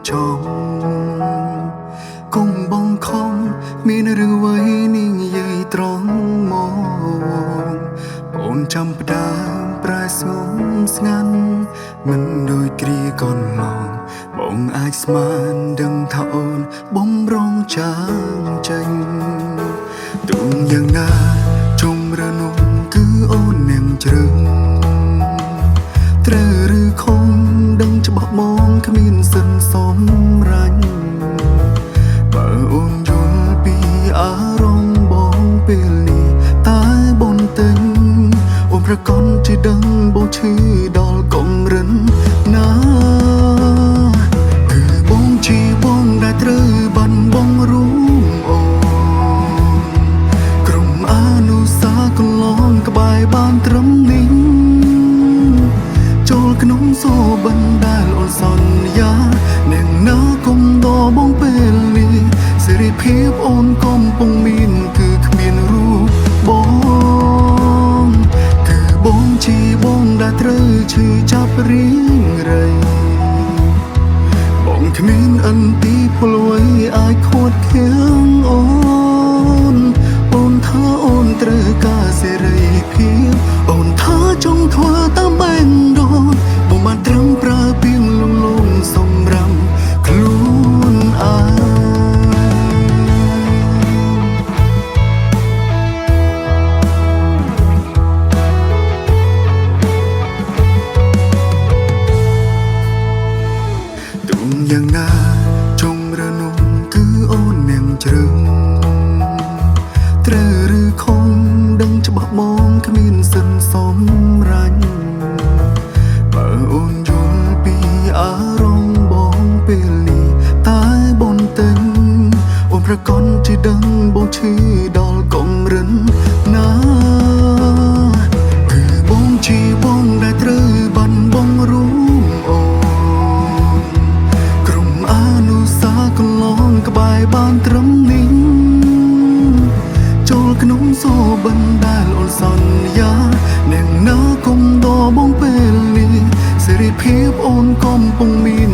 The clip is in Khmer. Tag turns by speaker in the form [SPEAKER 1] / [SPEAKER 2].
[SPEAKER 1] ចង់កុំបងខំមានរឿងអ្វីនេះយាយត្រង់មកអូនចាំផ្ដើមប្រែស្ងំស្ងាត់មិនដូចគ្រាកន្លងបងអាចស្មានដឹងថាអូនបំរុងចាងចេញទុំយ៉ាងណាជុំរនោះគឺអូននឹងជ្រឹងត្រូវឬខំដឹងច្បាស់មកគ្មានសិនសំរាញ់បើអូនយល់ពីអារម្មណ៍បងពេលនេះតែបនទិញអូនប្រកបជាដឹងបងឈឺដល់កម្រិតណាគឺបងជាបងដែលត្រូវបានបងរួមអូនក្រុមអនុសាកន្លងក្បែរបានត្រឹមនេះចូលក្នុងសូបណ្ដាលអូនសន្យានឹងនៅគុំដបងពេលនេះសេរីភាពអូនកំពុងមានគឺគ្មានរូបបងគឺបងជាបងដែលត្រូវឈឺចាប់រៀងរៃបងគ្មានអន្ទីពលអ្វីអាចខួតខៀងអូនថាអូនត្រូវការសេរីភាពអូនថាចង់ធ្វើតាមបែងដូនបងបានត្រឹមប្រើពាងលងសម្រាប់ខ្លួនឯងទុំយ៉ាងណាចង់រនោះគឺអូននឹងជ្រឹងត្រូវឬខំដឹងច្បាស់មកគ្មានសិនសំរាញ់បើអូនយល់ពីអារម្មណ៍បងពេលនេះតែបនទិញអូនប្រកបជាដឹងបងឈឺដល់កម្រិតណាគឺបងជាបងដែលត្រូវបានបងរួមអូនក្រុមអនុសាកន្លងក្បែរបានត្រឹមនេះចូលក្នុងសូបណ្ដាលអូនសន្យានឹងនៅគុំដបងពេលនេះសេរីភាពអូនកំពុងមាន